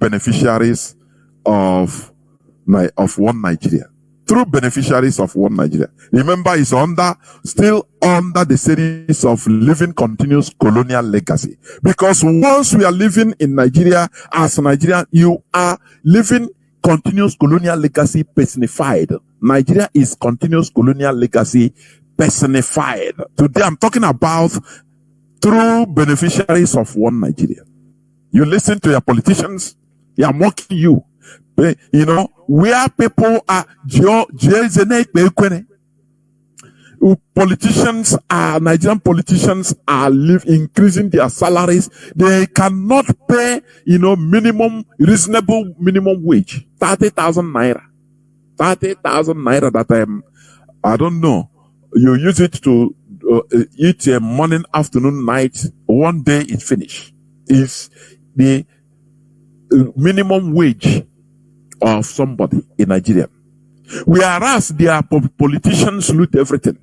beneficiaries of one Nigeria. True beneficiaries of one Nigeria. Remember, it's still under the series of living continuous colonial legacy. Because once we are living in Nigeria as Nigeria, you are living continuous colonial legacy personified. Nigeria is continuous colonial legacy personified. Today I'm talking about true beneficiaries of one Nigeria. You listen to your politicians, they are mocking you. You know, where people are Nigerian politicians are increasing their salaries. They cannot pay, reasonable minimum wage. 30,000 naira. 30,000 naira that I don't know. You use it to eat morning, afternoon, night. One day it finish. Is the minimum wage of somebody in Nigeria. Whereas their politicians loot everything.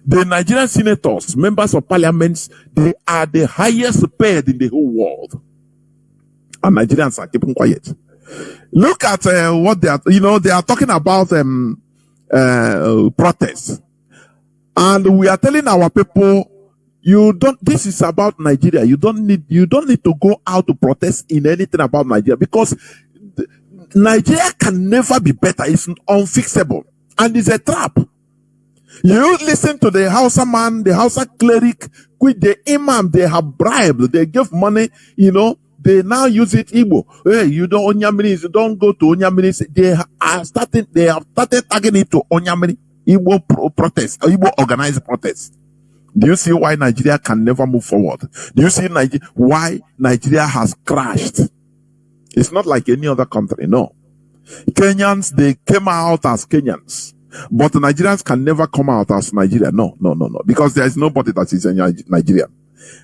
The Nigerian senators, members of parliaments, they are the highest paid in the whole world. And Nigerians are keeping quiet. Look at what they are, they are talking about protests. And we are telling our people, this is about Nigeria. You don't need to go out to protest in anything about Nigeria, because Nigeria can never be better. It's unfixable. And it's a trap. You listen to the Hausa man, the Hausa cleric, with the imam, they have bribed, they give money, they now use it Igbo. Hey, you don't Onyamini, you don't go to Onyamini. They have started tagging it to Onyamini, Igbo protest, Igbo organized protest. Do you see why Nigeria can never move forward? Do you see why Nigeria has crashed? It's not like any other country, no. Kenyans, they came out as Kenyans. But Nigerians can never come out as Nigeria. No. Because there is nobody that is a Nigerian.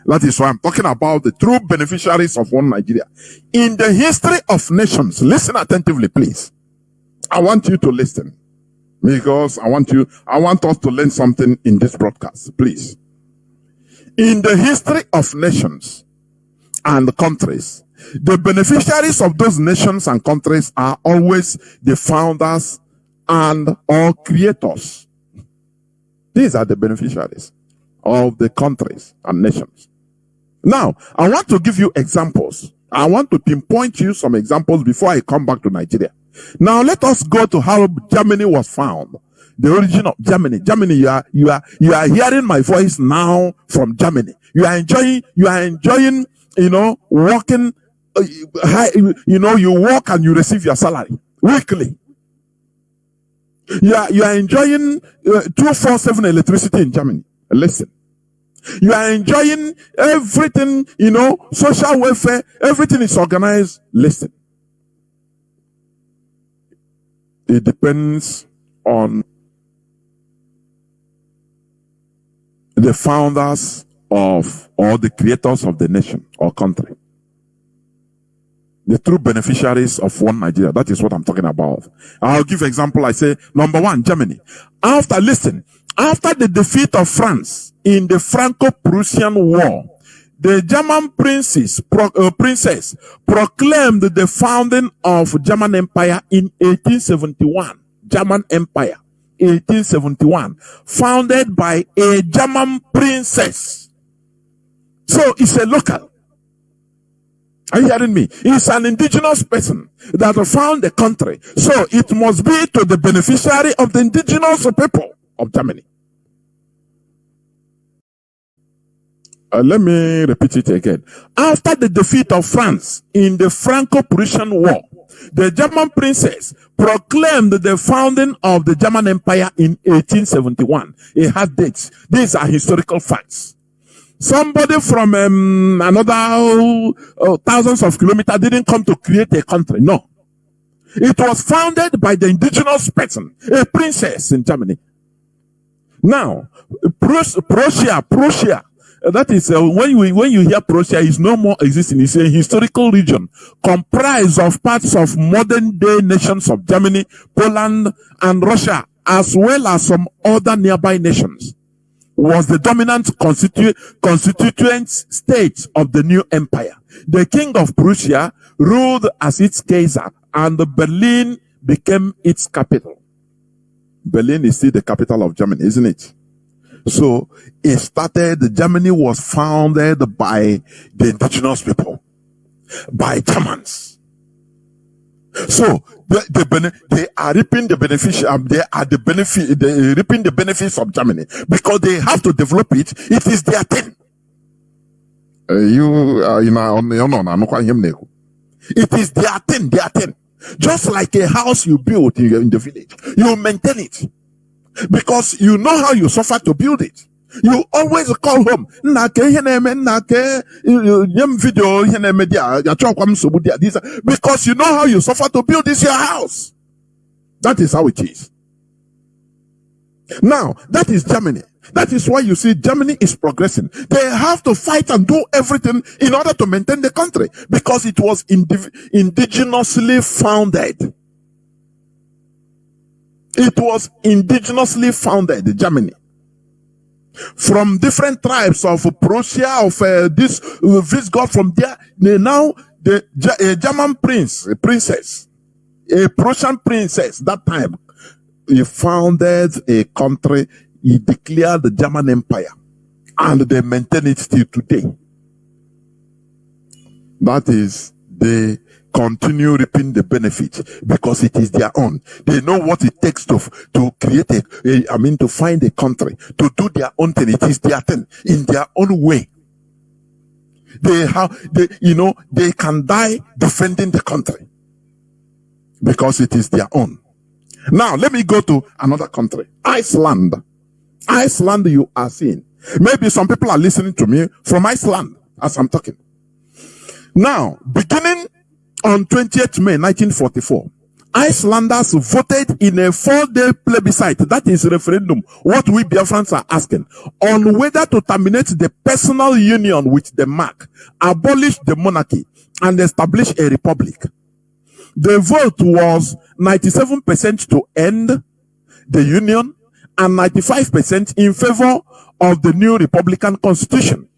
That is why I'm talking about the true beneficiaries of one Nigeria. In the history of nations, listen attentively, please. I want you to listen. Because I want us to learn something in this broadcast, please. In the history of nations and countries, the beneficiaries of those nations and countries are always the founders and or creators. These are the beneficiaries of the countries and nations. Now, I want to give you examples. I want to pinpoint you some examples before I come back to Nigeria. Now, let us go to how Germany was found. The origin of Germany. Germany, you are hearing my voice now from Germany. You are enjoying, working, you work and you receive your salary weekly. You are enjoying 247 electricity in Germany. Listen. You are enjoying everything, social welfare, everything is organized. Listen. It depends on the founders of, or the creators of the nation or country. The true beneficiaries of one Nigeria. That is what I'm talking about. I'll give example. I say, number one, Germany. After the defeat of France in the Franco-Prussian War, the German princess proclaimed the founding of German Empire in 1871. German Empire, 1871. Founded by a German princess. So it's a local. Are you hearing me? It's an indigenous person that found the country. So it must be to the beneficiary of the indigenous people of Germany. Let me repeat it again. After the defeat of France in the Franco-Prussian War, the German princess proclaimed the founding of the German Empire in 1871. It has dates. These are historical facts. Somebody from another thousands of kilometers didn't come to create a country. No. It was founded by the indigenous person, a princess in Germany. Now, Prussia, that is when you hear Prussia, is no more existing. It's a historical region comprised of parts of modern day nations of Germany, Poland, and Russia, as well as some other nearby nations. Was the dominant constituent state of the new empire. The king of Prussia ruled as its Kaiser, and Berlin became its capital. Berlin is still the capital of Germany, isn't it? So Germany was founded by the indigenous people, by Germans. So they are reaping the reaping the benefits of Germany because they have to develop it. It is their thing. It is their thing. Just like a house you build in the village, you maintain it because you know how you suffer to build it. You always call home because you know how you suffer to build this your house. That is how it is. Now, that is Germany. That is why you see Germany is progressing. They have to fight and do everything in order to maintain the country because it was indigenously founded. It was indigenously founded, Germany. From different tribes of Prussia, of this Visigoth, from there, now a German princess, a Prussian princess, that time, he founded a country. He declared the German Empire, and they maintain it till today. That is, they continue reaping the benefit because it is their own. They know what it takes to create to find a country, to do their own thing. It is their thing in their own way. They can die defending the country because it is their own. Now, let me go to another country, Iceland. Iceland, you are seeing. Maybe some people are listening to me from Iceland as I'm talking. Now, beginning on 20th May 1944, Icelanders voted in a 4-day plebiscite, that is referendum, what we Biafrans are asking, on whether to terminate the personal union with Denmark, abolish the monarchy, and establish a republic. The vote was 97% to end the union and 95% in favor of the new Republican Constitution.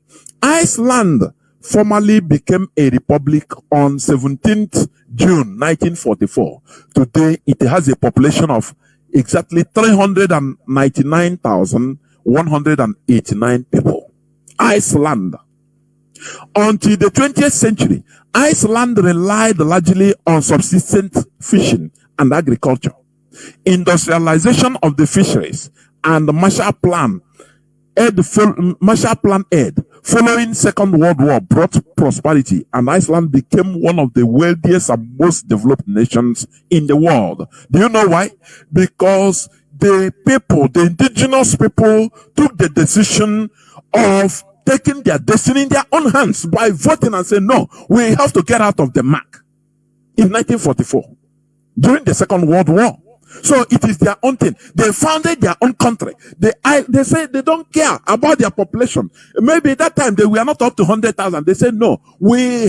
Iceland formally became a republic on 17th June 1944. Today, it has a population of exactly 399,189 people. Iceland. Until the 20th century, Iceland relied largely on subsistence fishing and agriculture. Industrialization of the fisheries and the Marshall Plan aid following Second World War brought prosperity, and Iceland became one of the wealthiest and most developed nations in the world. Do you know why? Because the indigenous people took the decision of taking their destiny in their own hands by voting and saying, no, we have to get out of the mark in 1944 during the Second World War. So it is their own thing. They founded their own country. They say they don't care about their population. Maybe at that time they were not up to 100,000. They said, no, we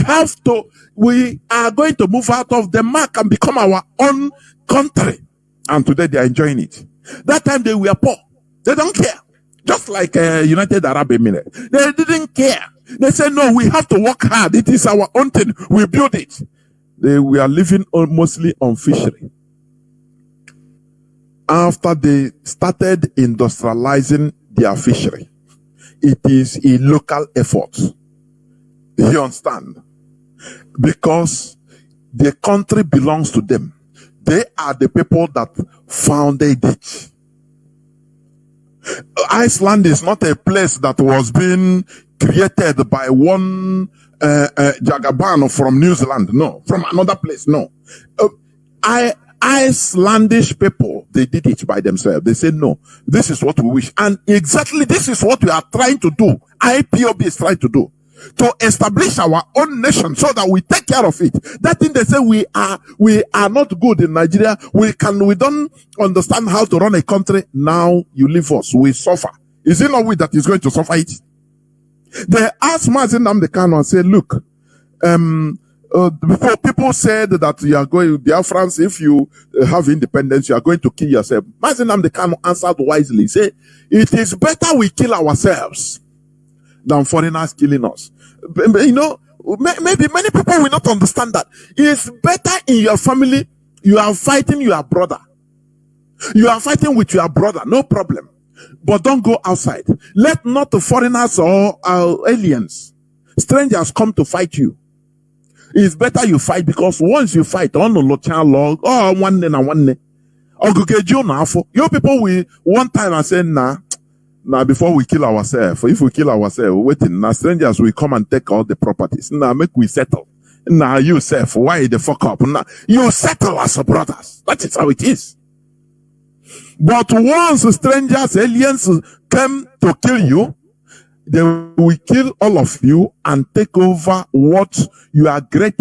are going to move out of the mark and become our own country. And today they are enjoying it. That time they were poor. They don't care. Just like United Arab Emirates. They didn't care. They said, no, we have to work hard. It is our own thing. We build it. They were living mostly on fishery. After they started industrializing their fishery, it is a local effort. You understand? Because the country belongs to them. They are the people that founded it. Iceland is not a place that was being created by one Jagaban from New Zealand. No. From another place. No. Icelandic people, they did it by themselves. They said, no, this is what we wish. And exactly this is what we are trying to do. IPOB is trying to do. To establish our own nation so that we take care of it. That thing they say we are not good in Nigeria. We don't understand how to run a country. Now you leave us. We suffer. Is it not we that is going to suffer it? They asked Mazi Nnamdi Kanu and said, look, before people said that you are going, Biafrans, if you have independence, you are going to kill yourself. Mazi Nnamdi Kanu answered wisely. He said, it is better we kill ourselves than foreigners killing us. You know, maybe many people will not understand that. It's better in your family, you are fighting your brother. You are fighting with your brother, no problem. But don't go outside. Let not the foreigners or aliens, strangers come to fight you. It's better you fight, because once you fight, on the log, oh, one day and one day. You people will one time and say, nah, before we kill ourselves, if we kill ourselves, waiting, now strangers will come and take all the properties. Now make we settle. Now you self, why the fuck up? Now you settle as brothers. That is how it is. But once strangers, aliens come to kill you, they will kill all of you and take over what your great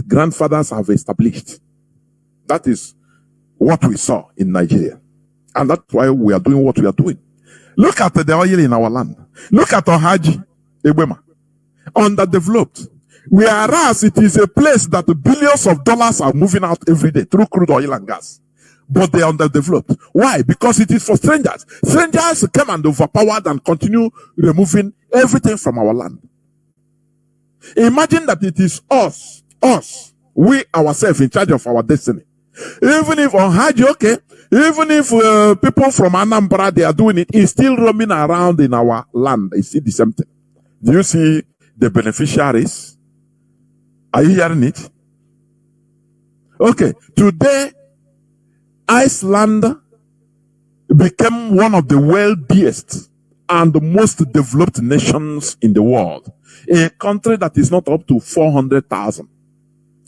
grandfathers have established. That is what we saw in Nigeria. And that's why we are doing what we are doing. Look at the oil in our land. Look at Ohaji, Ebema, underdeveloped. Whereas it is a place that billions of dollars are moving out every day through crude oil and gas. But they are underdeveloped. Why? Because it is for strangers. Strangers come and overpowered and continue removing everything from our land. Imagine that it is us, we ourselves in charge of our destiny. Even if on Haji, okay, even if people from Anambra, they are doing it, it's still roaming around in our land. It's still the same thing. Do you see the beneficiaries? Are you hearing it? Okay, today, Iceland became one of the wealthiest and the most developed nations in the world. A country that is not up to 400,000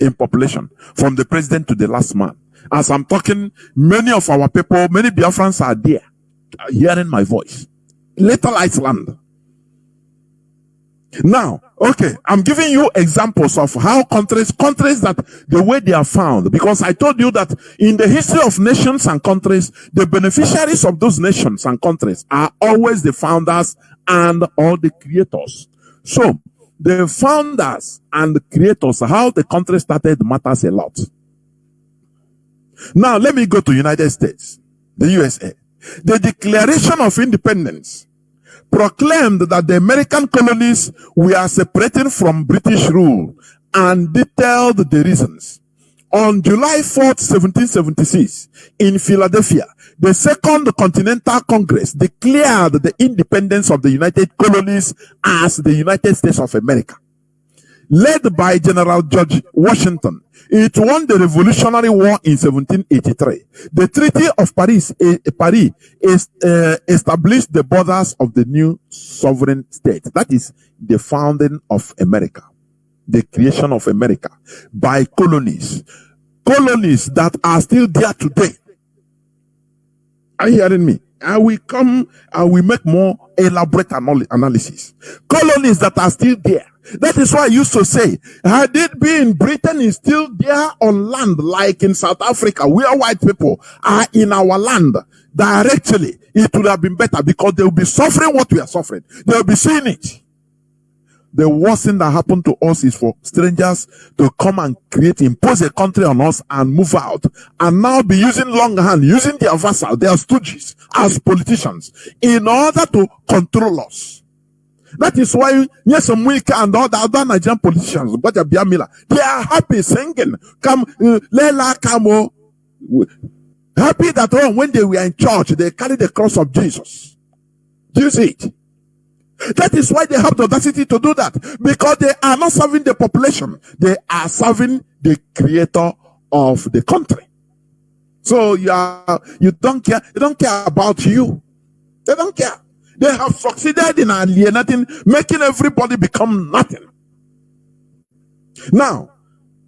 in population, from the president to the last man. As I'm talking, many of our people, many Biafrans are there, hearing my voice. Little Iceland. Now, okay, I'm giving you examples of how countries that the way they are found, because I told you that in the history of nations and countries, the beneficiaries of those nations and countries are always the founders and all the creators. So, the founders and the creators, how the country started matters a lot. Now, let me go to United States, the USA. The Declaration of Independence proclaimed that the American colonies were separating from British rule and detailed the reasons. On July 4th, 1776, in Philadelphia, the Second Continental Congress declared the independence of the United Colonies as the United States of America. Led by General George Washington, it won the Revolutionary War in 1783. The Treaty of Paris established the borders of the new sovereign state. That is the founding of America, the creation of America by colonies. Colonies that are still there today. Are you hearing me? I will come and we make more elaborate analysis. Colonies that are still there. That is why I used to say, had it been Britain is still there on land, like in South Africa, where white people are in our land directly, it would have been better, because they will be suffering what we are suffering. They will be seeing it. The worst thing that happened to us is for strangers to come and impose a country on us and move out, and now be using long hand, using their vassals, their stooges as politicians in order to control us. That is why yes, Mwika and all the other Nigerian politicians, they are happy singing, come, Lela Kamo, happy that when they were in church, they carried the cross of Jesus. Do you see it? That is why they have the audacity to do that, because they are not serving the population, they are serving the creator of the country. So you don't care, they don't care about you. They don't care. They have succeeded in alienating, making everybody become nothing. Now,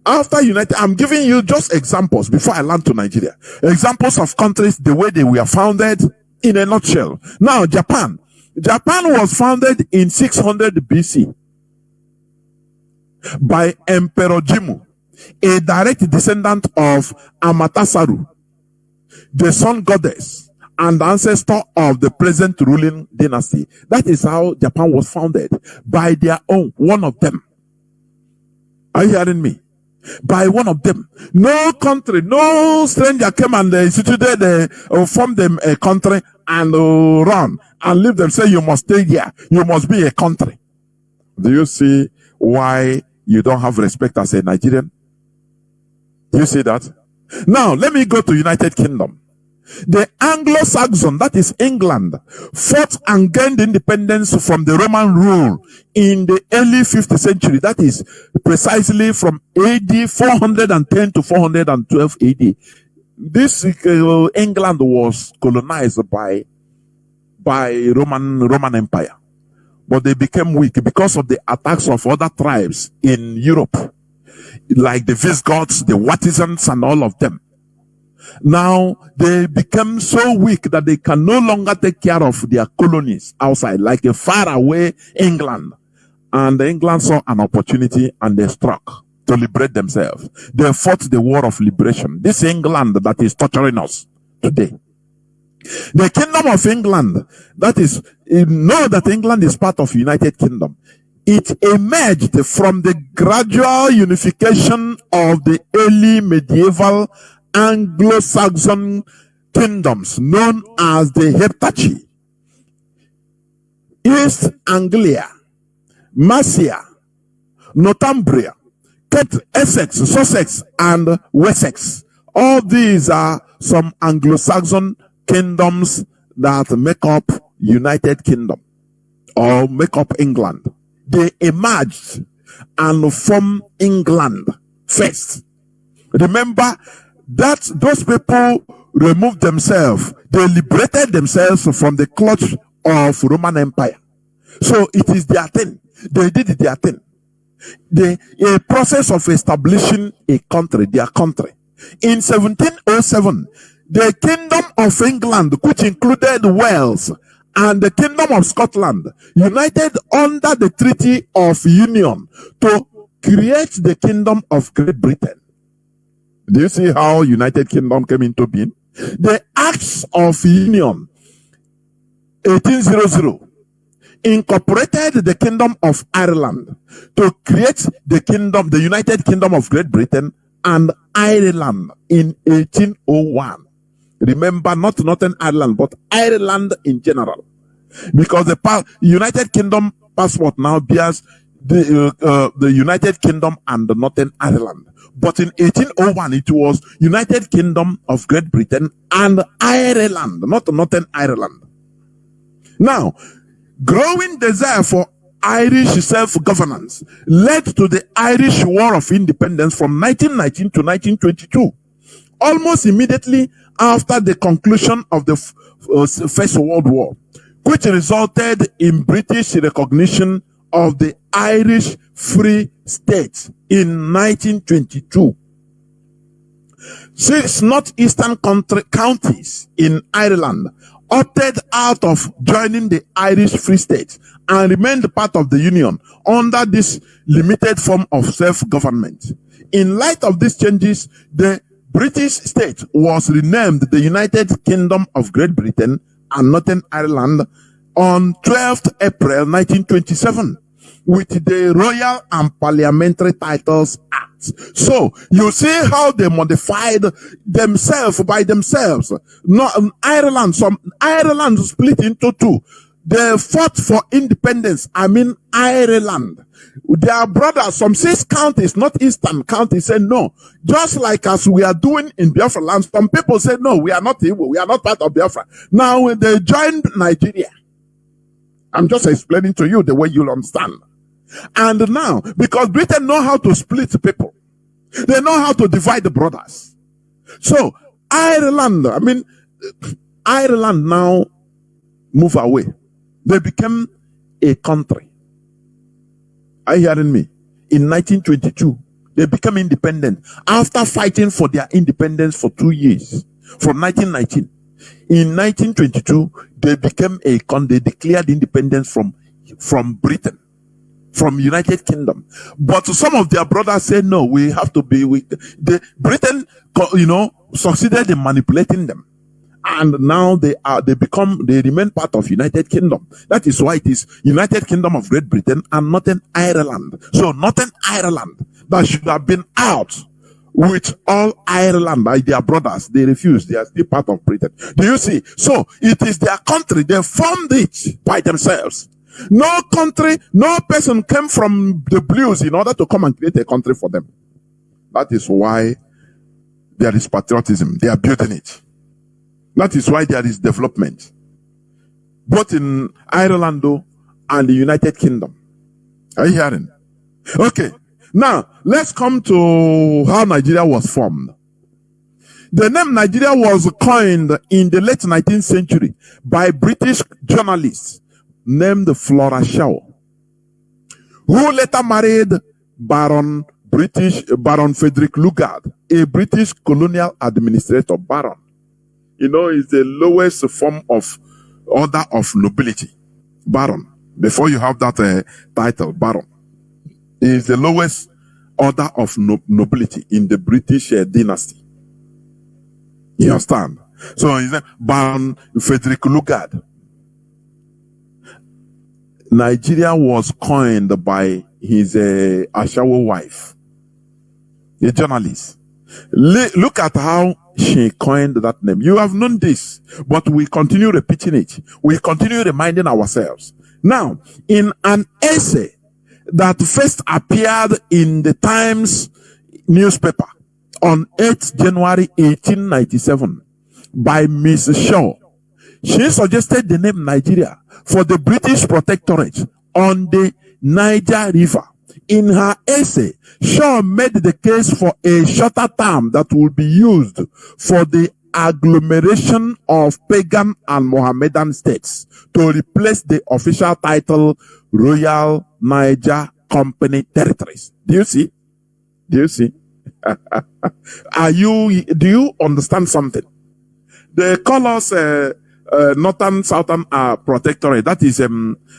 after United, I'm giving you just examples before I land to Nigeria. Examples of countries, the way they were founded in a nutshell. Now, Japan. Japan was founded in 600 BC by Emperor Jimmu, a direct descendant of Amaterasu, the sun goddess and ancestor of the present ruling dynasty. That is how Japan was founded, by their own, one of them. Are you hearing me? By one of them. No country, no stranger came and instituted, formed them a country and run and leave them, say you must stay here, you must be a country. Do you see why you don't have respect as a Nigerian. Do you see that? Now, let me go to United Kingdom. The Anglo-Saxon, that is England, fought and gained independence from the Roman rule in the early 5th century. That is precisely from AD 410 to 412 AD. This England was colonized by Roman Empire, but they became weak because of the attacks of other tribes in Europe, like the Visigoths, the Wattizans, and all of them. Now they become so weak that they can no longer take care of their colonies outside, like a faraway England. And England saw an opportunity and they struck to liberate themselves. They fought the war of liberation. This England that is torturing us today. The Kingdom of England, that is, you know that England is part of United Kingdom. It emerged from the gradual unification of the early medieval Anglo-Saxon kingdoms known as the Heptarchy, East Anglia, Mercia, Northumbria, Kent, Essex, Sussex, and Wessex. All these are some Anglo-Saxon kingdoms that make up United Kingdom or make up England. They emerged and formed England first. Remember that those people removed themselves, they liberated themselves from the clutch of Roman Empire. So it is their thing. They did their thing. A process of establishing a country, their country. In 1707, the Kingdom of England, which included Wales and the Kingdom of Scotland, united under the Treaty of Union to create the Kingdom of Great Britain. Do you see how United Kingdom came into being? The Acts of Union 1800 incorporated the Kingdom of Ireland to create the United Kingdom of Great Britain and Ireland in 1801. Remember, not Northern Ireland, but Ireland in general. Because the United Kingdom passport now bears the United Kingdom and the Northern Ireland. But in 1801, it was United Kingdom of Great Britain and Ireland, not Northern Ireland. Now, growing desire for Irish self-governance led to the Irish War of Independence from 1919 to 1922. Almost immediately after the conclusion of the First World War, which resulted in British recognition of the Irish Free State in 1922. 6 northeastern counties in Ireland opted out of joining the Irish Free State and remained part of the Union under this limited form of self-government. In light of these changes, the British state was renamed the United Kingdom of Great Britain and Northern Ireland on 12th April 1927 with the Royal and Parliamentary Titles Act. So you see how they modified themselves by themselves. Ireland split into two. They fought for independence. Ireland. Their brothers, some 6 counties, northeastern counties, said no. Just like as we are doing in Biafra land, some people said no, we are not evil, we are not part of Biafra. Now when they joined Nigeria, I'm just explaining to you the way you'll understand. And now, because Britain know how to split people, they know how to divide the brothers. So Ireland now move away. They became a country. Are you hearing me? In 1922, they became independent after fighting for their independence for 2 years, from 1919. In 1922, they became they declared independence from Britain, from United Kingdom. But some of their brothers said, no, we have to be with Britain, succeeded in manipulating them. And now they remain part of United Kingdom. That is why it is United Kingdom of Great Britain and Northern Ireland. So Northern Ireland, that should have been out with all Ireland by their brothers. They refused. They are still part of Britain. Do you see? So it is their country. They formed it by themselves. No country, no person came from the blues in order to come and create a country for them. That is why there is patriotism. They are building it. That is why there is development. Both in Ireland and the United Kingdom. Are you hearing? Okay. Now, let's come to how Nigeria was formed. The name Nigeria was coined in the late 19th century by British journalists named Flora Shaw, who later married Baron Frederick Lugard, a British colonial administrator. Baron, you know, is the lowest form of order of nobility. Baron. Before you have that title, Baron, is the lowest order of nobility in the British dynasty. You understand? So is Baron Frederick Lugard. Nigeria was coined by his Ashawo wife, a journalist. Look at how she coined that name. You have known this, but we continue repeating it. We continue reminding ourselves. Now, in an essay that first appeared in the Times newspaper on 8th January 1897 by Miss Shaw, she suggested the name Nigeria for the British protectorate on the Niger River. In her essay, Shaw made the case for a shorter term that would be used for the agglomeration of pagan and Mohammedan states to replace the official title Royal Niger Company Territories. Do you see? Do you see? Do you understand something? They call us Northern Southern Protectorate. That is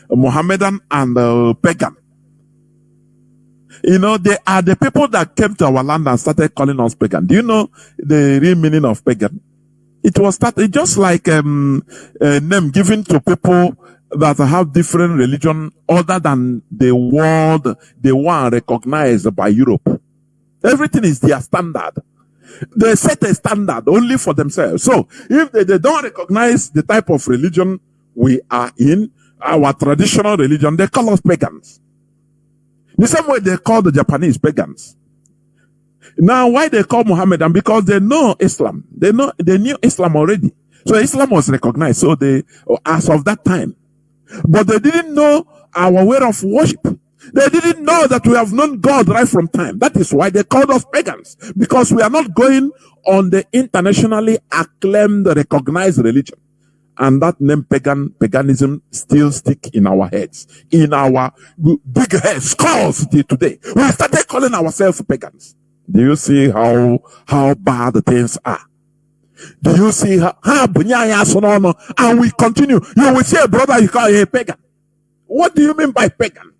Mohammedan and pagan. You know, they are the people that came to our land and started calling us pagan. Do you know the real meaning of pagan? It was started just like a name given to people that have different religion other than the world they want recognized by Europe. Everything is their standard. They set a standard only for themselves. So if they don't recognize the type of religion we are in, our traditional religion, they call us pagans. The same way they call the Japanese pagans. Now, why they call Mohammedan? Because they know Islam. They knew Islam already. So Islam was recognized. So as of that time. But they didn't know our way of worship. They didn't know that we have known God right from time. That is why they called us pagans. Because we are not going on the internationally acclaimed, recognized religion. And that name paganism still stick in our heads, in our big heads, skulls till today. We started calling ourselves pagans. Do you see how bad the things are? Do you see how and we continue? You will see a brother, you call him a pagan. What do you mean by pagan?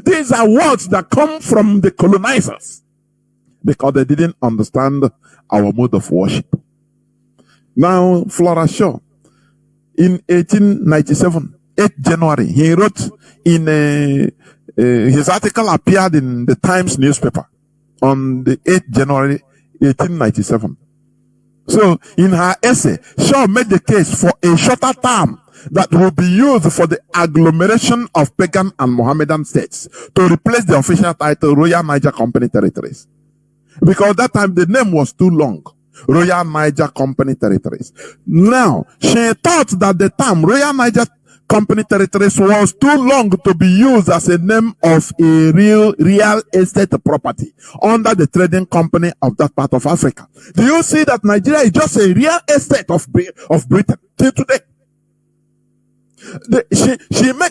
These are words that come from the colonizers because they didn't understand our mode of worship. Now, Flora Shaw, in 1897, 8th January, he wrote in his article appeared in the Times newspaper on the 8th January 1897. So, in her essay, Shaw made the case for a shorter term that will be used for the agglomeration of pagan and Mohammedan states to replace the official title Royal Niger Company Territories. Because that time the name was too long. Royal Niger Company Territories. Now, she thought that the term Royal Niger Company Territories was too long to be used as a name of a real estate property under the trading company of that part of Africa. Do you see that Nigeria is just a real estate of Britain till today?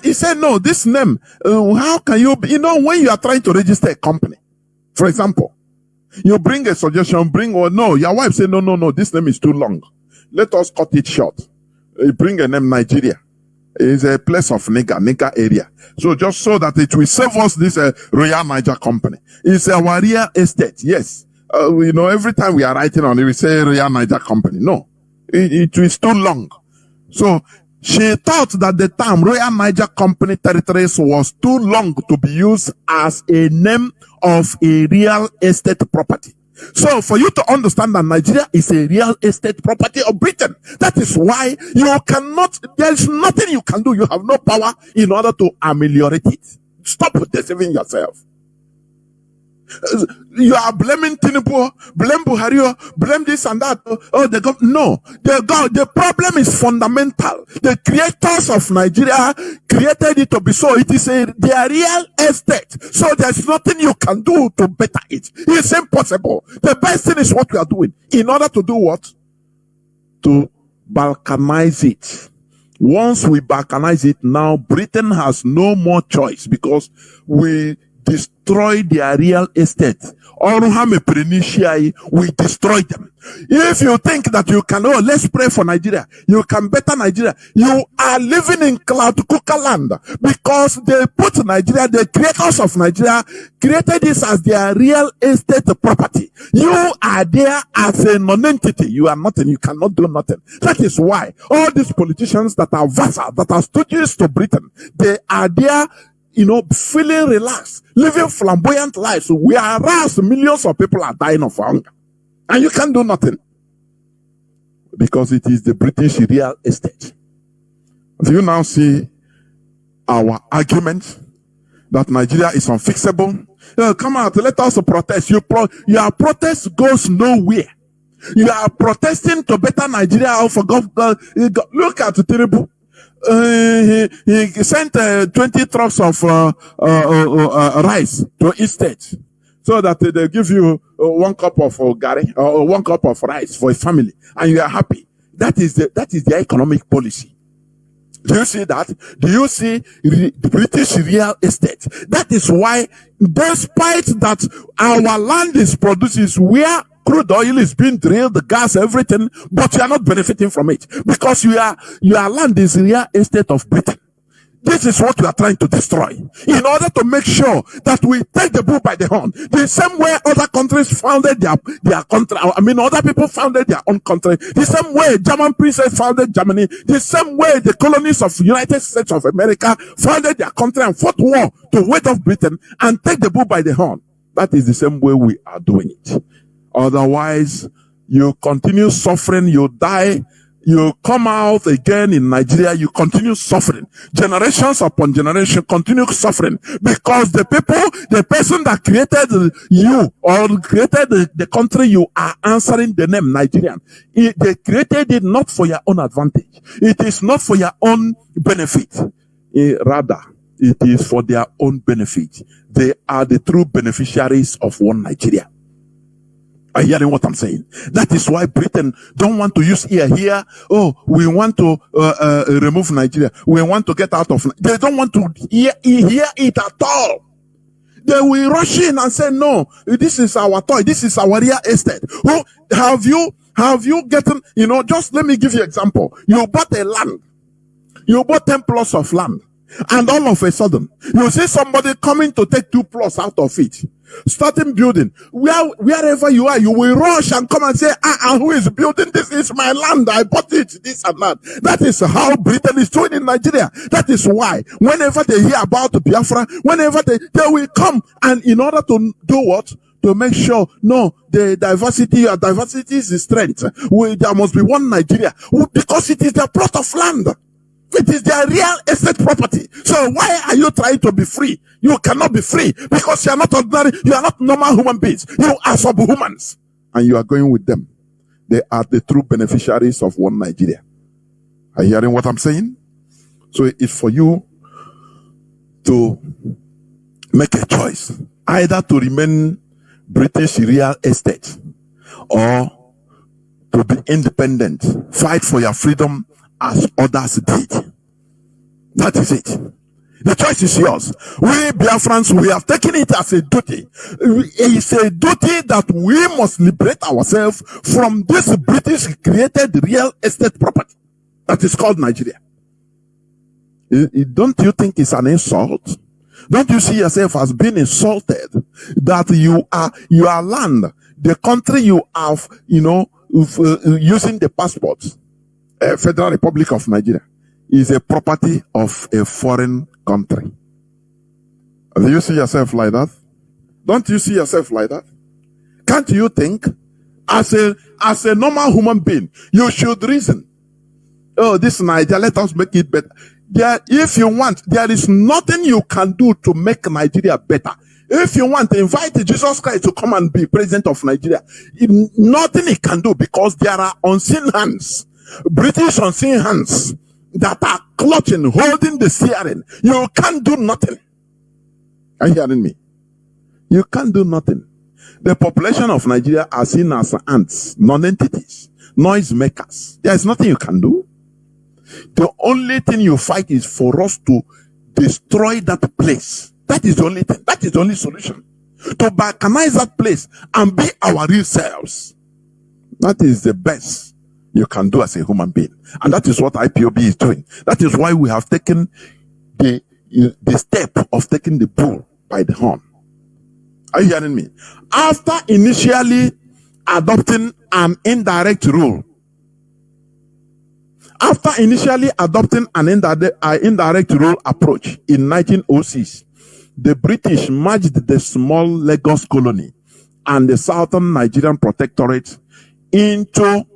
He said, no, this name, how can you, when you are trying to register a company, for example, you bring a suggestion, no, your wife said, no, this name is too long. Let us cut it short. You bring a name Nigeria. It's a place of nigger area. So just so that it will save us this Royal Niger Company. It's our real estate, yes. Every time we are writing on it, we say Royal Niger Company. No, it is too long. So she thought that the term Royal Niger Company Territories was too long to be used as a name of a real estate property So for you to understand that Nigeria is a real estate property of Britain, that is why you cannot, there is nothing you can do. You have no power in order to ameliorate it. Stop deceiving yourself. You are blaming Tinubu, blame Buhari, blame this and that. Oh, no. The problem is fundamental. The creators of Nigeria created it to be so. It is their real estate. So there's nothing you can do to better it. It's impossible. The best thing is what we are doing. In order to do what? To balkanize it. Once we balkanize it, now Britain has no more choice because we destroy their real estate. We destroy them. If you think that you can, oh, let's pray for Nigeria, you can better Nigeria, you are living in cloud cooker land, because they put Nigeria, the creators of Nigeria created this as their real estate property. You are there as a non-entity. You are nothing. You cannot do nothing. That is why all these politicians that are vassals, that are stooges to Britain, they are there, feeling relaxed, living flamboyant lives, whereas millions of people are dying of hunger. And you can't do nothing. Because it is the British real estate. Do you now see our argument that Nigeria is unfixable? Come out, let us protest. Your protest goes nowhere. You are protesting to better Nigeria for God. Look at Tinubu. He sent 20 trucks of rice to each state, so that they give you 1 cup of gari or 1 cup of rice for a family, and you are happy. That is the economic policy. Do you see that? Do you see British real estate? That is why, despite that our land is produces where crude oil is being drilled, the gas, everything, but you are not benefiting from it because your land is real estate of Britain. This is what we are trying to destroy in order to make sure that we take the bull by the horn. The same way other countries founded their country, other people founded their own country. The same way German princes founded Germany. The same way the colonies of the United States of America founded their country and fought war to ward off Britain and take the bull by the horn. That is the same way we are doing it. Otherwise, you continue suffering, you die, you come out again in Nigeria, you continue suffering. Generations upon generation continue suffering because the person that created you or created the country, you are answering the name Nigerian. They created it not for your own advantage. It is not for your own benefit. Rather, it is for their own benefit. They are the true beneficiaries of one Nigeria. Are you hearing what I'm saying? That is why Britain don't want to use here. Oh, we want to remove Nigeria. We want to get out of. They don't want to hear it at all. They will rush in and say, no, this is our toy. This is our real estate. Oh, have you gotten, just let me give you an example. You bought a land. You bought 10 plots of land. And all of a sudden, you see somebody coming to take 2 plots out of it. Starting building. Wherever you are, you will rush and come and say, who is building? This is my land. I bought it, this and that. That is how Britain is doing in Nigeria. That is why, whenever they hear about Biafra, whenever they will come, and in order to do what? To make sure, no, the diversity is the strength. There must be one Nigeria. Because it is their plot of land. It is their real estate property. So why are you trying to be free? You cannot be free because you are not ordinary. You are not normal human beings. You are subhumans. And you are going with them. They are the true beneficiaries of one Nigeria. Are you hearing what I'm saying? So it's for you to make a choice. Either to remain British real estate or to be independent. Fight for your freedom as others did. That is it. The choice is yours. We Biafrans, we have taken it as a duty. It's a duty that we must liberate ourselves from this British created real estate property that is called Nigeria. Don't you think it's an insult? Don't you see yourself as being insulted that your land, the country you have, using the passports, Federal Republic of Nigeria, is a property of a foreign country. Do you see yourself like that? Don't you see yourself like that? Can't you think? As a normal human being, you should reason. Oh, this Nigeria, let us make it better. If you want, there is nothing you can do to make Nigeria better. If you want to invite Jesus Christ to come and be president of Nigeria, nothing he can do, because there are unseen hands, British unseen hands, that are clutching, holding the steering. You can't do nothing. Are you hearing me? You can't do nothing. The population of Nigeria are seen as ants, non-entities, noise makers. There is nothing you can do. The only thing you fight is for us to destroy that place. That is the only thing. That is the only solution. To balkanize that place and be our real selves. That is the best you can do as a human being. And that is what IPOB is doing. That is why we have taken the step of taking the bull by the horn. Are you hearing me? After initially adopting an indirect rule, indirect rule approach in 1906, the British merged the small Lagos colony and the southern Nigerian protectorate into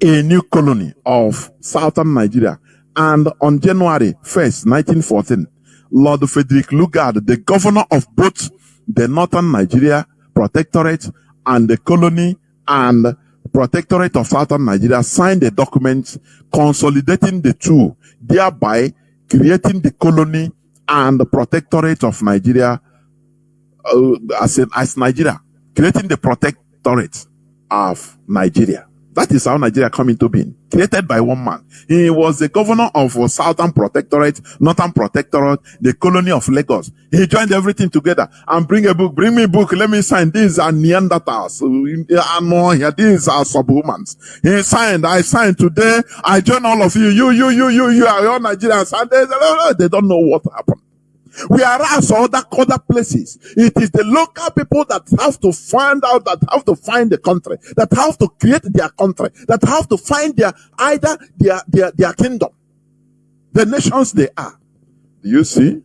a new colony of southern Nigeria. And on January 1st, 1914, Lord Frederick Lugard, the governor of both the northern Nigeria protectorate and the colony and protectorate of southern Nigeria, signed a document consolidating the two, thereby creating the colony and the protectorate of Nigeria as Nigeria, creating the protectorate of Nigeria. That is how Nigeria come into being, created by one man. He was the governor of Southern Protectorate, Northern Protectorate, the colony of Lagos. He joined everything together and bring me a book, let me sign. These are Neanderthals. These are subhumans. He signed, I signed today, I join all of you. You are all Nigerians. And they don't know what happened. Whereas other places, it is the local people that have to find out, that have to find the country, that have to create their country, that have to find their kingdom, the nations they are. Do you see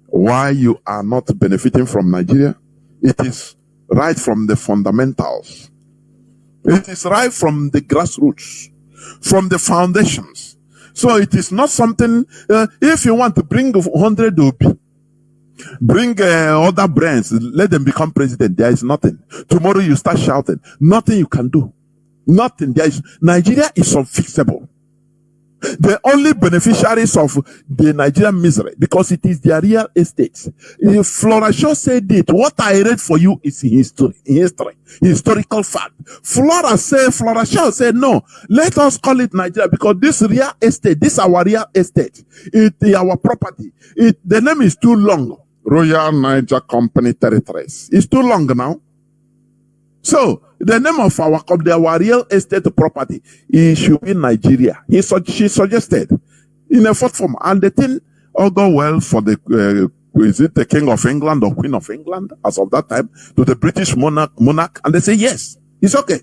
why you are not benefiting from Nigeria? It is right from the fundamentals. It is right from the grassroots, from the foundations. So it is not something, if you want to bring 100 OP, bring other brands, let them become president, there is nothing. Tomorrow you start shouting. Nothing you can do. Nothing. Nigeria is unfixable. The only beneficiaries of the Nigerian misery, because it is their real estate. Flora Shaw said it. What I read for you is history, historical fact. Flora Shaw said, no, let us call it Nigeria, because this real estate, this our real estate, it is our property. The name is too long. Royal Niger Company Territories. It's too long now. So, the name of our real estate property, it should be Nigeria. She suggested in a fourth form. And the thing all go well for is it the King of England or Queen of England as of that time, to the British monarch, and they say, yes, it's okay.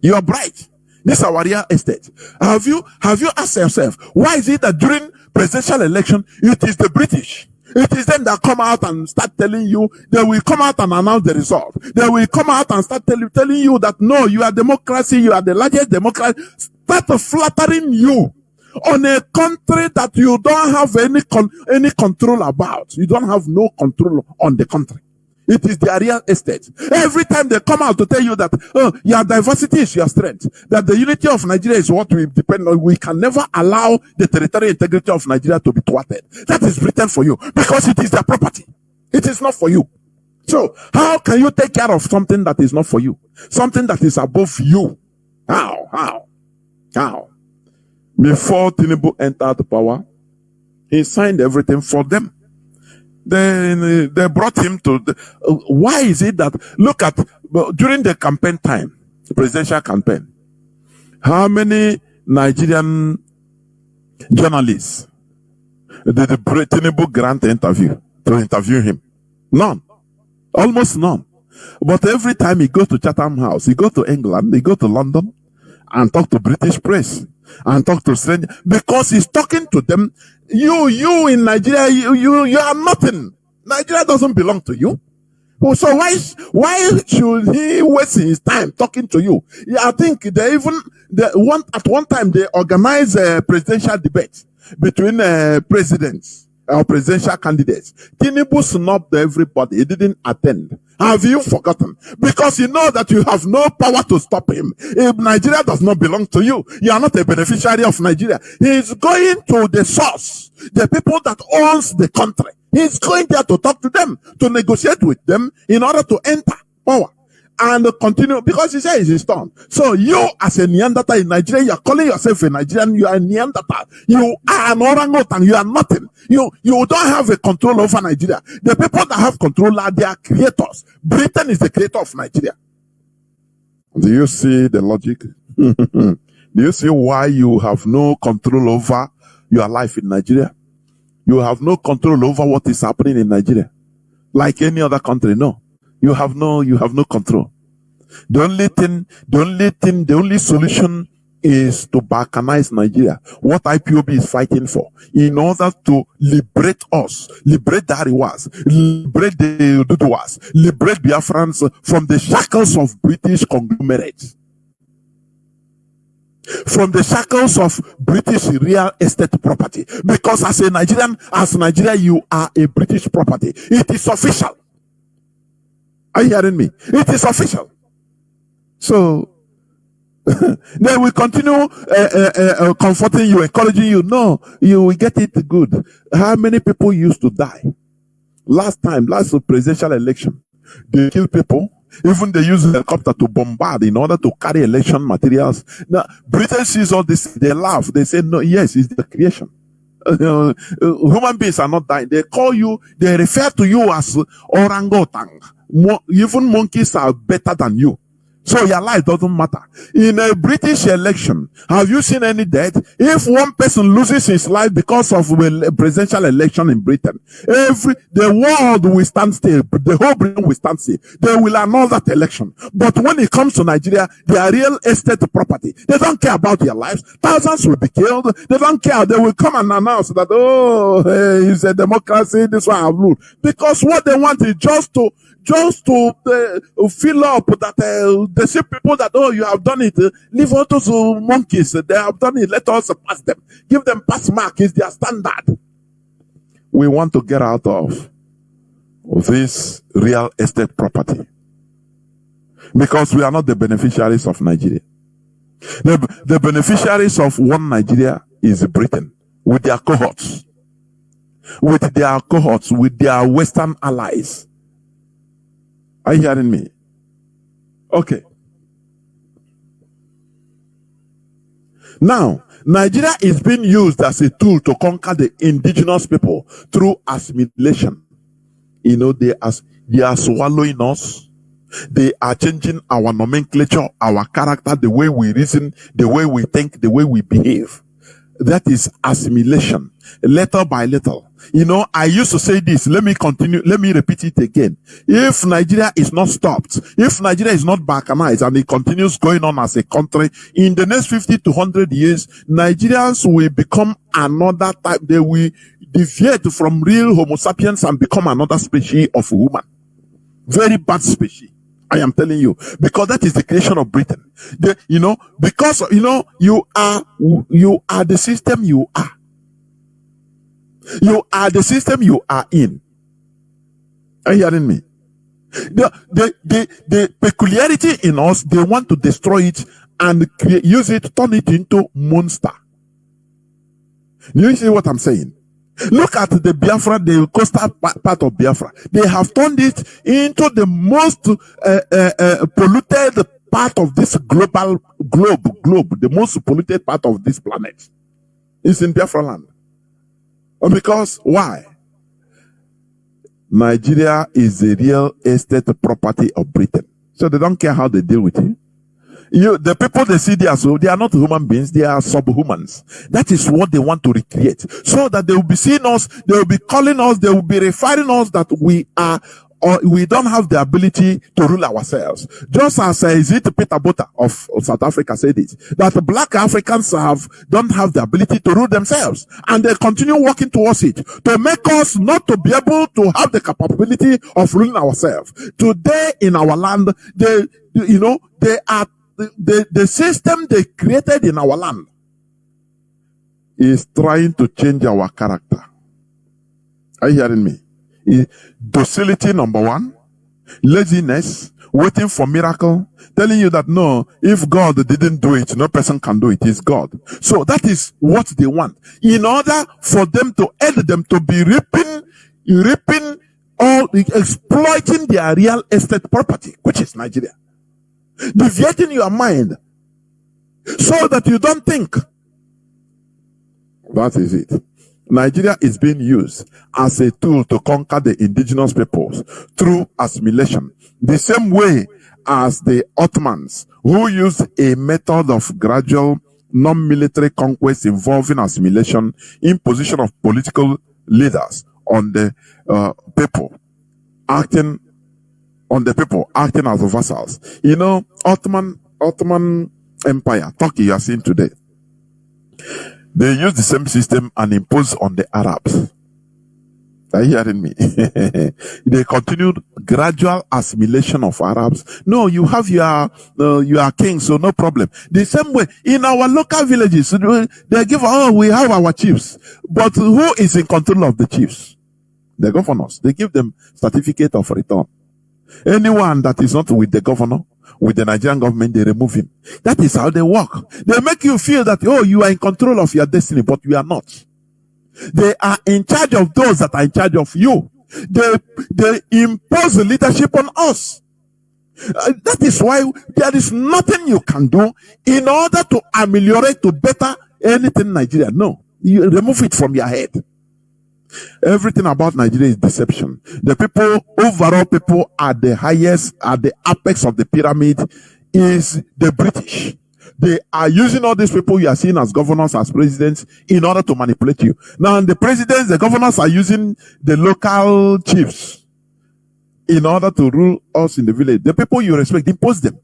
You are bright. This is our real estate. Have you asked yourself, why is it that during presidential election, it is the British? It is them that come out and start telling you, they will come out and announce the result. They will come out and start telling you that no, you are democracy, you are the largest democracy. Start flattering you on a country that you don't have any control about. You don't have no control on the country. It is their real estate. Every time they come out to tell you that, oh, your diversity is your strength, that the unity of Nigeria is what we depend on, we can never allow the territorial integrity of Nigeria to be thwarted. That is written for you, because it is their property. It is not for you. So, how can you take care of something that is not for you? Something that is above you? How? Before Tinubu entered power, he signed everything for them. Then they brought him to why is it that, look at, during the campaign time, the presidential campaign, how many Nigerian journalists did the Tinubu grant to interview him? None. Almost none. But every time he goes to Chatham House, he goes to England, he goes to London and talk to British press and talk to strangers, because he's talking to them. You in Nigeria, you are nothing. Nigeria doesn't belong to you. Oh, so why should he waste his time talking to you? Yeah, I think they even at one time they organized a presidential debate between presidents or presidential candidates. Tinubu snubbed everybody. He didn't attend. Have you forgotten? Because you know that you have no power to stop him. If Nigeria does not belong to you, you are not a beneficiary of Nigeria. He is going to the source, the people that owns the country. He's going there to talk to them, to negotiate with them in order to enter power and continue, because he says it's his turn. So you, as a Neanderthal in Nigeria, you are calling yourself a Nigerian, you are a Neanderthal. You are an orangutan, you are nothing. You don't have a control over Nigeria. The people that have control are their creators. Britain is the creator of Nigeria. Do you see the logic? Do you see why you have no control over your life in Nigeria? You have no control over what is happening in Nigeria. Like any other country, no. You have no control. The only solution is to balkanize Nigeria. What IPOB is fighting for, in order to liberate us, liberate the Ariwas, liberate the Duduwas, liberate Biafrans from the shackles of British conglomerates. From the shackles of British real estate property. Because as Nigeria, you are a British property. It is official. Are you hearing me? It is official. So, they will continue comforting you, encouraging you. No, you will get it good. How many people used to die? Last presidential election, they killed people. Even they use a helicopter to bombard in order to carry election materials. Now, Britain sees all this. They laugh. They say, no, yes, it's the creation. Human beings are not dying. They call you, they refer to you as orangutan. Even monkeys are better than you. So your life doesn't matter. In a British election, have you seen any death? If one person loses his life because of a presidential election in Britain, the world will stand still. The whole Britain will stand still. They will annul that election. But when it comes to Nigeria, their real estate property, they don't care about their lives. Thousands will be killed. They don't care. They will come and announce that, oh, hey, it's a democracy. This one have ruled. Because what they want is just to fill up that they see people that, oh, you have done it, leave all those monkeys, they have done it, let us pass them, give them pass mark, is their standard. We want to get out of this real estate property because we are not the beneficiaries of Nigeria. The beneficiaries of one Nigeria is Britain with their cohorts, with their Western allies. Are you hearing me? Okay. Now, Nigeria is being used as a tool to conquer the indigenous people through assimilation. You know, they are swallowing us. They are changing our nomenclature, our character, the way we reason, the way we think, the way we behave. That is assimilation, little by little. You know, I used to say this. Let me continue. Let me repeat it again. If Nigeria is not stopped, if Nigeria is not balkanized and it continues going on as a country, in the next 50 to 100 years, Nigerians will become another type. They will deviate from real Homo sapiens and become another species of human. Very bad species. I am telling you, because that is the creation of Britain. Because you are the system you are. You are the system you are in. Are you hearing me? The peculiarity in us, they want to destroy it and use it, turn it into monster. You see what I'm saying? Look at the Biafra, the coastal part of Biafra. They have turned it into the most polluted part of this globe, the most polluted part of this planet. It's in Biafra land. Because why? Nigeria is the real estate property of Britain. So they don't care how they deal with you. The people they see there, so they are not human beings, they are subhumans. That is what they want to recreate. So that they will be seeing us, they will be calling us, they will be referring us that we are or we don't have the ability to rule ourselves. Just as is it Peter Botha of South Africa said it, that black Africans don't have the ability to rule themselves, and they continue working towards it to make us not to be able to have the capability of ruling ourselves. Today in our land, the system they created in our land is trying to change our character. Are you hearing me? Docility, number one. Laziness, waiting for miracle, telling you that no, if God didn't do it, no person can do it. It's God. So that is what they want. In order for them to aid them to be reaping or exploiting their real estate property, which is Nigeria. Deviating your mind so that you don't think. That is it. Nigeria is being used as a tool to conquer the indigenous peoples through assimilation. The same way as the Ottomans, who used a method of gradual non-military conquest involving assimilation, imposition of political leaders on the people, acting as vassals. You know, Ottoman Empire, Turkey, you are seeing today. They use the same system and impose on the Arabs. Are you hearing me? They continued gradual assimilation of Arabs. No, you have your king, so no problem. The same way in our local villages, they give, we have our chiefs, but who is in control of the chiefs? The governors. They give them certificate of return. Anyone that is not with the governor, with the Nigerian government, they remove him. That is how they work. They make you feel that, you are in control of your destiny, but you are not. They are in charge of those that are in charge of you. They impose the leadership on us. That is why there is nothing you can do in order to ameliorate, to better anything in Nigeria. No, you remove it from your head. Everything about Nigeria is deception. The overall people at the highest, at the apex of the pyramid is the British. They are using all these people you are seeing as governors, as presidents, in order to manipulate you. Now, the presidents, the governors are using the local chiefs in order to rule us in the village. The people you respect, impose them.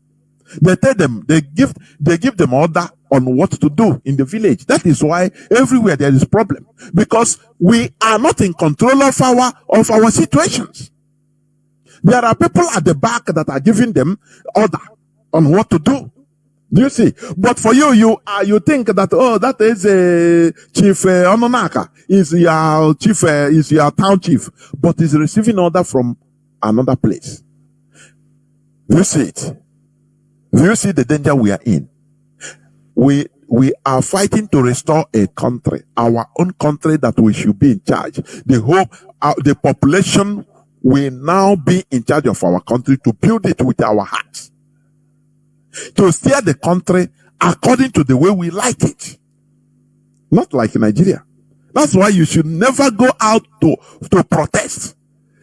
They tell them, they give them order on what to do in the village. That is why everywhere there is problem, because we are not in control of our situations. There are people at the back that are giving them order on what to do. Do you see? But for you think that, that is a chief Ononaka, is your chief, is your town chief, but is receiving order from another place. Do you see it? Do you see the danger we are in? We are fighting to restore a country, our own country, that we should be in charge. The population will now be in charge of our country, to build it with our hearts, to steer the country according to the way we like it, not like Nigeria. That's why you should never go out to protest,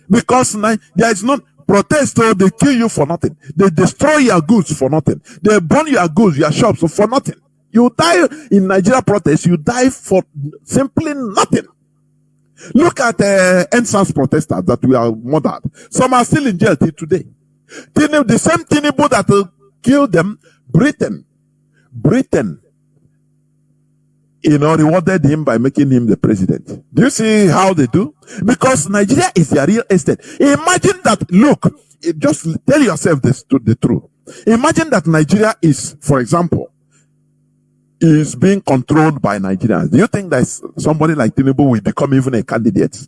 because there is not protest. They kill you for nothing. They destroy your goods for nothing. They burn your goods, your shops for nothing. You die in Nigeria protest, you die for simply nothing. Look at NSAS protesters that we are murdered. Some are still in jail till today. The same Tinubu that killed them, Britain, rewarded him by making him the president. Do you see how they do? Because Nigeria is their real estate. Imagine that, look, just tell yourself the truth. Imagine that Nigeria is, for example, is being controlled by Nigerians. Do you think that somebody like Tinubu will become even a candidate?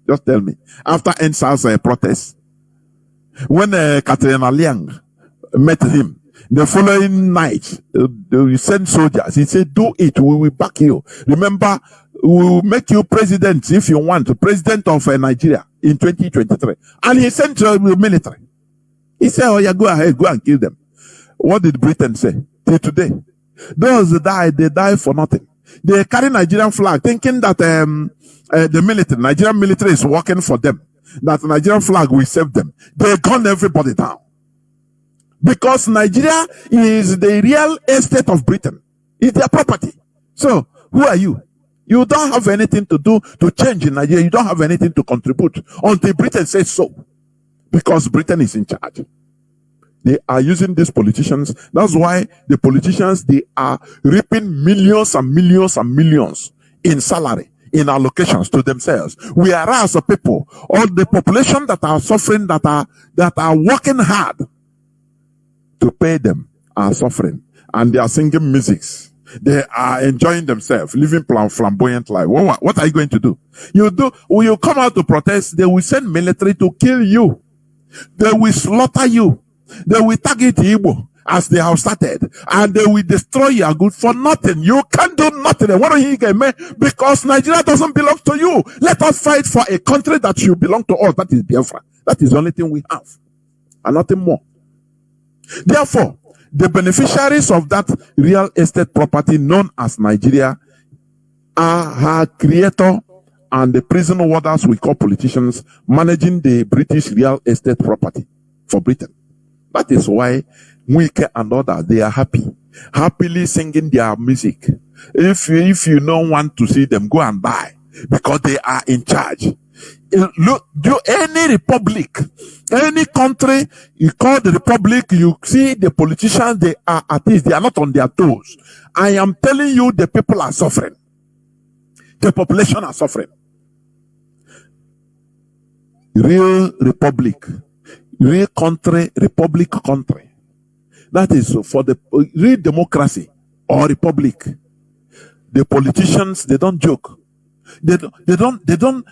Just tell me. After NSAS protest, when Katrina Liang met him, the following night, they sent soldiers. He said, do it, we will back you. Remember, we will make you president if you want, president of Nigeria in 2023. And he sent the military. He said, oh yeah, go ahead, go and kill them. What did Britain say? Till today, those that died, they die for nothing. They carry Nigerian flag, thinking that the Nigerian military is working for them, that the Nigerian flag will save them. They gun everybody down. Because Nigeria is the real estate of Britain. It's their property. So, who are you? You don't have anything to do to change in Nigeria. You don't have anything to contribute until Britain says so. because Britain is in charge. They are using these politicians. That's why the politicians, they are reaping millions and millions and millions in salary, in allocations to themselves. Whereas the people, all the population that are suffering, that are working hard to pay them, are suffering. And they are singing musics. They are enjoying themselves, living flamboyant life. What are you going to do? When you come out to protest, they will send military to kill you. They will slaughter you. They will target Igbo as they have started, and they will destroy your goods for nothing. You can't do nothing. What do you get, man? Because Nigeria doesn't belong to you. Let us fight for a country that should belong to us. That is Biafra. That is the only thing we have, and nothing more. Therefore, the beneficiaries of that real estate property known as Nigeria are her creator and the prison warders we call politicians managing the British real estate property for Britain. That is why Iyke and others, they are happily singing their music. If you don't want to see them, go and die, because they are in charge. Look, any republic, any country you call the republic, you see the politicians, they are at least, they are not on their toes. I am telling you, the people are suffering. The population are suffering. Real republic, real country, republic country. That is for the real democracy or republic. The politicians, they don't joke. They don't,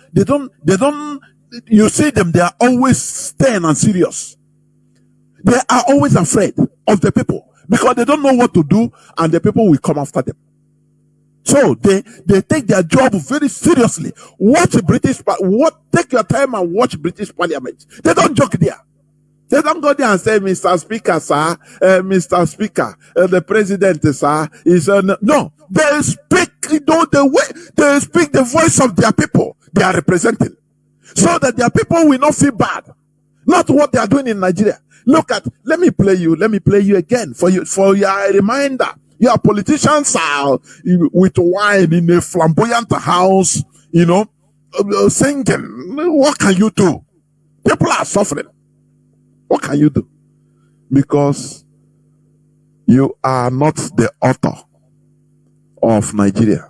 you see them, they are always stern and serious. They are always afraid of the people because they don't know what to do, and the people will come after them. So they take their job very seriously. Take your time and watch British Parliament. They don't joke there. They don't go there and say, Mr. Speaker, sir, Mr. Speaker, the President, sir, is no. They speak, the way they speak the voice of their people they are representing, so that their people will not feel bad. Not what they are doing in Nigeria. Let me play you again for your reminder. Your politicians are with wine in a flamboyant house, singing. What can you do? People are suffering. What can you do? Because you are not the author of Nigeria.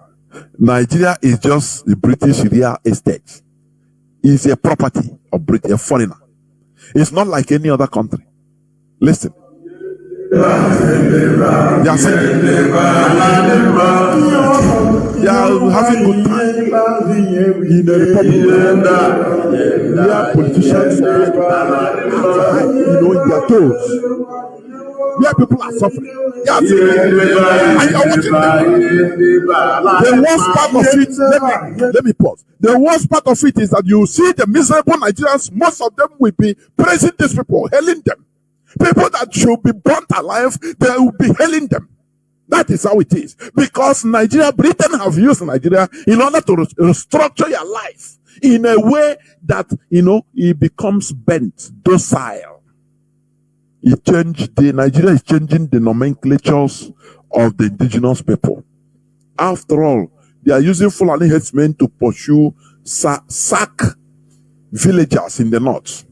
Nigeria is just the British real estate. It's a property of Britain, a foreigner. It's not like any other country. Listen. They are singing. They are having good time in the republic. They are politicians, in their toes. Where people are suffering. And you are watching them. The worst part of it, let me pause. The worst part of it is that you see the miserable Nigerians, most of them will be praising these people, hailing them. People that should be burnt alive, they will be hailing them. That is how it is. Because Britain have used Nigeria in order to restructure your life in a way that, it becomes bent, docile. Nigeria is changing the nomenclatures of the indigenous people. After all, they are using Fulani headsmen to pursue sack villagers in the north,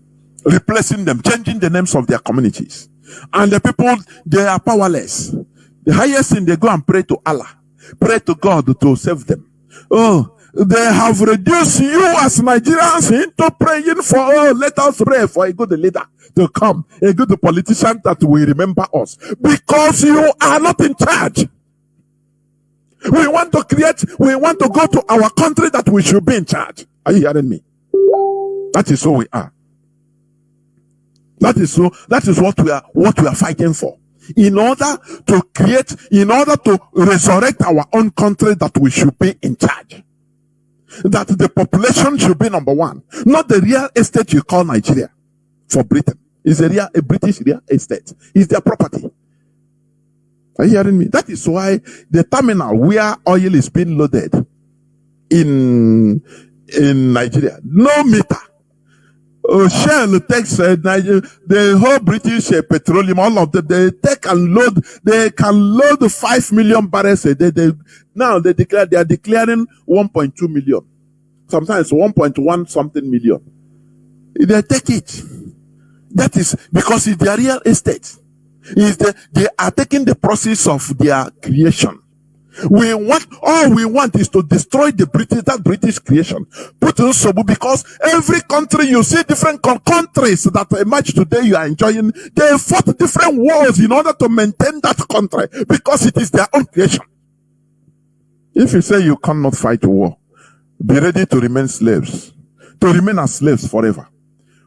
replacing them, changing the names of their communities. And the people, they are powerless. The highest thing, they go and pray to Allah, pray to God to save them. Oh, they have reduced you as Nigerians into praying for, let us pray for a good leader to come, a good politician that will remember us. Because you are not in charge. We want to go to our country that we should be in charge. Are you hearing me? That is who we are. That is what we are fighting for. In order to resurrect our own country that we should be in charge. That the population should be number one. Not the real estate you call Nigeria for Britain. It's a British real estate. It's their property. Are you hearing me? That is why the terminal where oil is being loaded in Nigeria, no meter. Shell takes the whole British petroleum, all of them, they can load 5 million barrels a day. Now they are declaring 1.2 million. Sometimes 1.1 something million. They take it. That is because it's their real estate. They are taking the process of their creation. All we want is to destroy that British creation. Put in Sobu, because every country you see, different countries that emerge today you are enjoying, they fought different wars in order to maintain that country because it is their own creation. If you say you cannot fight war, be ready to remain slaves, to remain as slaves forever.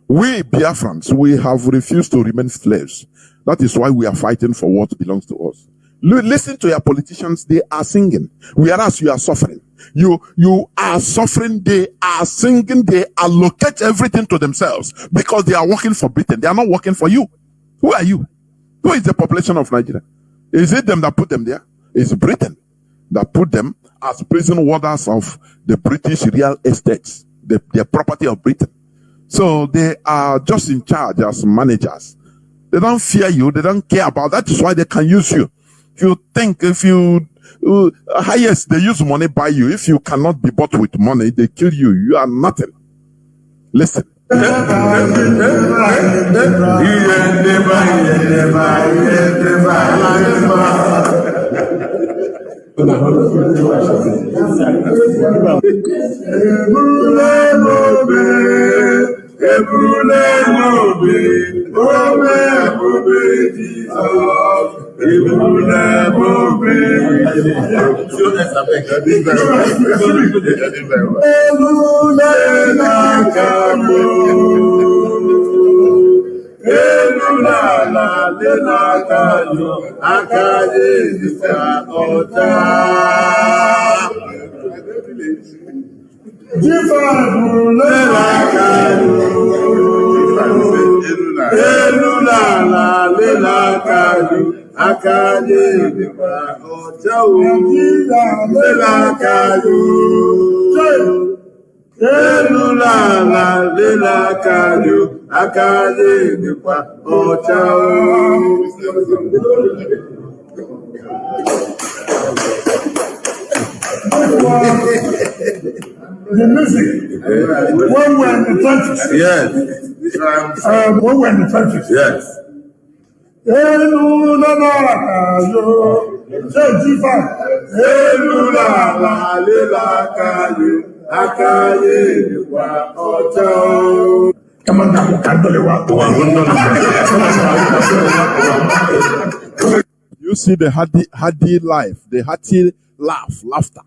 We Biafrans, we have refused to remain slaves. That is why we are fighting for what belongs to us. Listen to your politicians, they are singing, whereas you are suffering. You are suffering, they are singing, they allocate everything to themselves because they are working for Britain. They are not working for you. Who are you? Who is the population of Nigeria? Is it them that put them there? It's Britain that put them as prison warders of the British real estates, the property of Britain. So they are just in charge as managers. They don't fear you. They don't care about that. That is why they can use you. Yes, they use money by you. If you cannot be bought with money, they kill you. You are nothing. Listen. The music, when we're in the trenches. Yes. When we're in the trenches. Yes. You see the hardy life, the hearty laughter.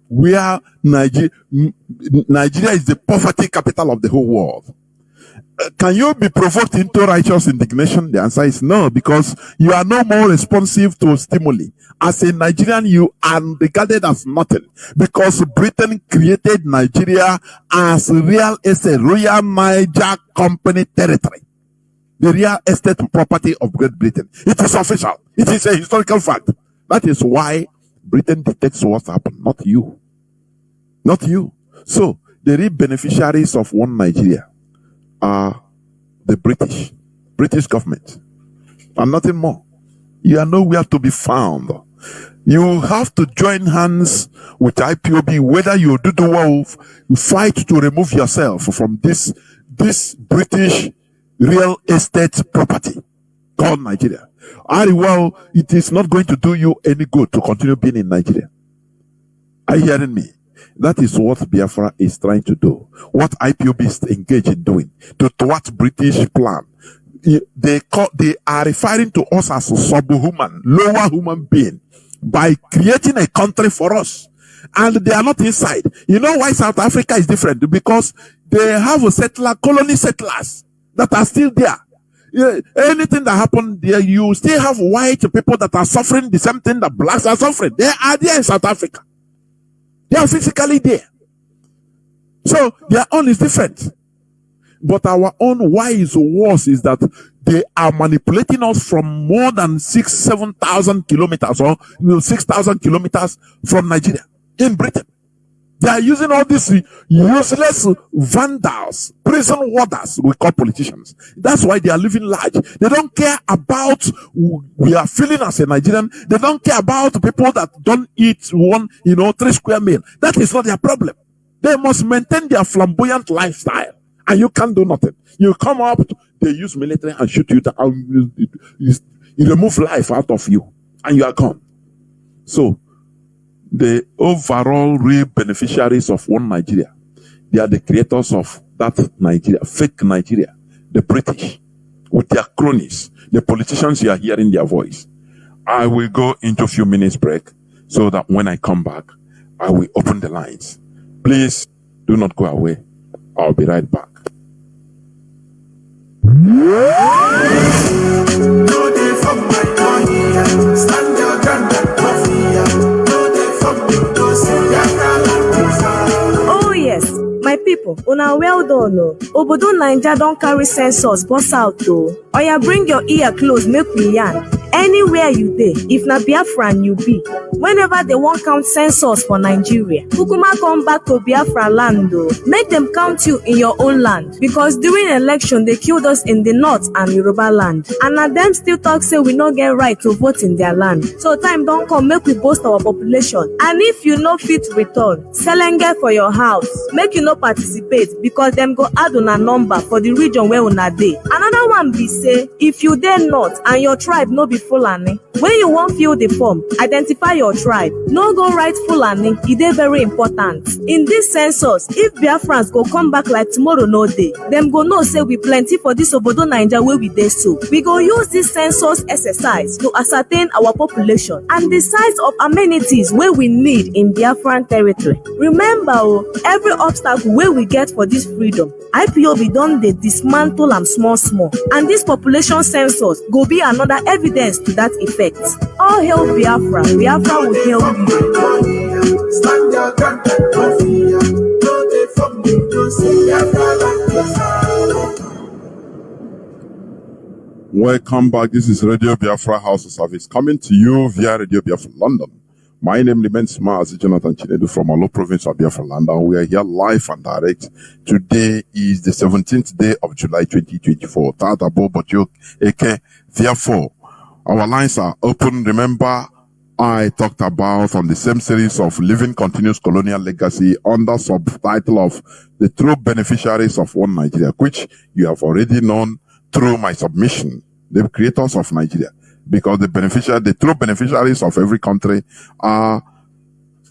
Where Nigeria is the poverty capital of the whole world. Can you be provoked into righteous indignation? The answer is no, because you are no more responsive to stimuli. As a Nigerian, you are regarded as nothing, because Britain created Nigeria as real estate, Royal Niger Company territory, the real estate property of Great Britain. It is official. It is a historical fact. That is why Britain detects what's happened, not you. Not you. So, the real beneficiaries of one Nigeria are the British government, and nothing more. You are nowhere to be found. You have to join hands with IPOB, whether you do the wolf, you fight to remove yourself from this British real estate property called Nigeria. Very well, it is not going to do you any good to continue being in Nigeria. Are you hearing me? That is what Biafra is trying to do. What IPOB is engaged in doing. To what British plan. They are referring to us as a subhuman, lower human being, by creating a country for us. And they are not inside. You know why South Africa is different? Because they have a colony settlers that are still there. Anything that happened there, you still have white people that are suffering the same thing that blacks are suffering. They are there in South Africa. They are physically there. So their own is different. But our own, why is worse, is that they are manipulating us from more than 7,000 kilometers or 6,000 kilometers from Nigeria in Britain. They are using all these useless vandals, prison warders, we call politicians. That's why they are living large. They don't care about we are feeling as a Nigerian. They don't care about people that don't eat 3 square meal. That is not their problem. They must maintain their flamboyant lifestyle And you can't do nothing. You come up, they use military and shoot you down. You remove life out of you, and you are gone. So, the overall real beneficiaries of one Nigeria, they are the creators of that Nigeria, fake Nigeria, the British, with their cronies, the politicians you are hearing their voice. I will go into a few minutes break so that when I come back, I will open the lines. Please do not go away. I'll be right back. Oh yes, my people, una well done. Obodo Naija don carry census bust out though. Oya, bring your ear close, make we yarn. Anywhere you dey, if na Biafran you be, whenever they wan count census for Nigeria, kukuma come back to Biafra land though. Make them count you in your own land, because during election they killed us in the north and Yoruba land, and na them still talk say we no get right to vote in their land. So time don come, make we boost our population. And if you no fit return, selenge for your house, make you no participate, because them go add una number for the region where una dey. Another one be say, if you dey north and your tribe no be Fulani, when you wan fill the form, identify your tribe. No go write Fulani, e dey very important. In this census, if Biafrans go come back like tomorrow no dey, them go know say we plenty for this obodo Naija where we dey so. We go use this census exercise to ascertain our population and the size of amenities wey we need in Biafran territory. Remember, every obstacle wey we get for this freedom, IPOB don dey dismantle am small small, and this population census go be another evidence to that effect. All hail Biafra. Biafra will hail you. Stand your ground and no fear. No dey from me, no say Biafra land. Welcome back. This is Radio Biafra House of Service coming to you via Radio Biafra London. My name remains Mazi Nnamdi from Alo province of Biafra land, and we are here live and direct. Today is the 17th day of July 2024. Therefore, our lines are open. Remember, I talked about on the same series of Living Continuous Colonial Legacy under subtitle of The True Beneficiaries of One Nigeria, which you have already known through my submission, the creators of Nigeria. Because the true beneficiaries of every country are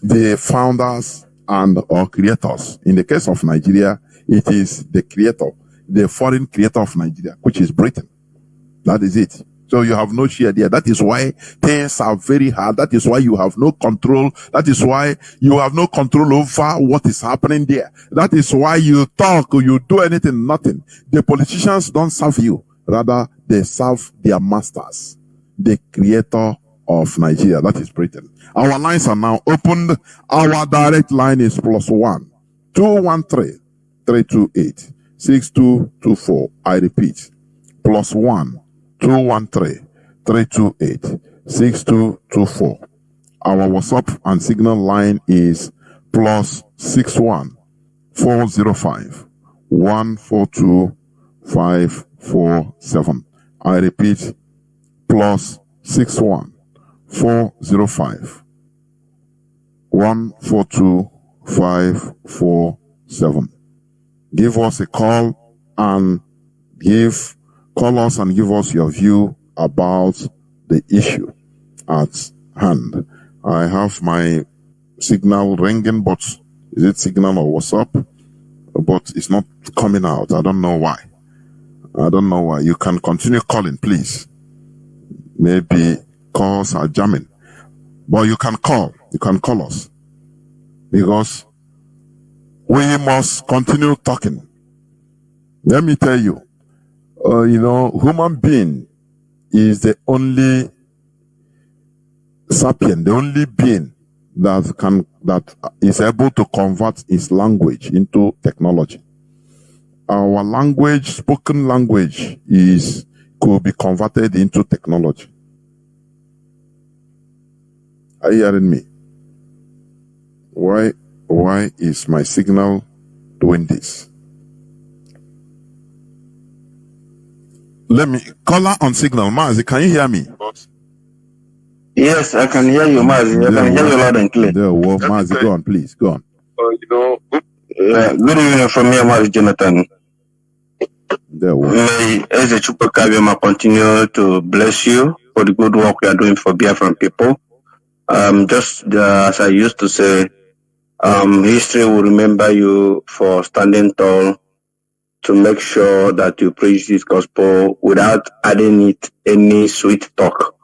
the founders and or creators. In the case of Nigeria, it is the creator, the foreign creator of Nigeria, which is Britain. That is it. So you have no share there. That is why things are very hard. That is why you have no control. That is why you have no control over what is happening there. That is why you talk or you do anything, nothing. The politicians don't serve you. Rather, they serve their masters. The creator of Nigeria, that is Britain. Our lines are now opened. Our direct line is +1 213 328 6224. I repeat, +1 213 328 6224. Our WhatsApp and Signal line is +61 405 142 547. I repeat, +61 405 142 547. Give us a call and call us and give us your view about the issue at hand. I have my signal ringing, but is it Signal or WhatsApp? But it's not coming out. I don't know why. You can continue calling, please. Maybe calls are jamming. But you can call us. Because we must continue talking. Let me tell you, human being is the only sapient, the only being that is able to convert its language into technology. Our language, spoken language, could be converted into technology. Are you hearing me? Why is my signal doing this? Let me caller on Signal. Mazi, can you hear me? Yes, I can hear you, Mazi. I can hear you loud and clear. Mazi, go on, please. Go on. Good evening from me, Mazi Jonathan. May Ezechukwu continue to bless you for the good work you are doing for Biafran people. As I used to say, history will remember you for standing tall to make sure that you preach this gospel without adding it any sweet talk.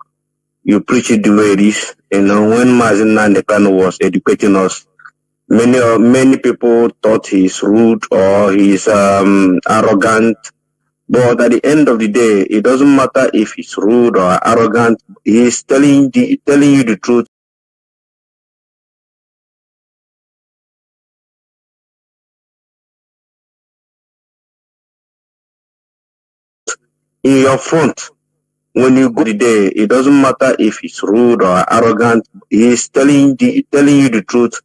You preach it the way it is. You know, when Mazi Nnamdi Kanu was educating us, many people thought he's rude or he's arrogant. But at the end of the day, it doesn't matter if he's rude or arrogant. He's telling you the truth. In your front, when you go today, it doesn't matter if he's rude or arrogant. He's telling you the truth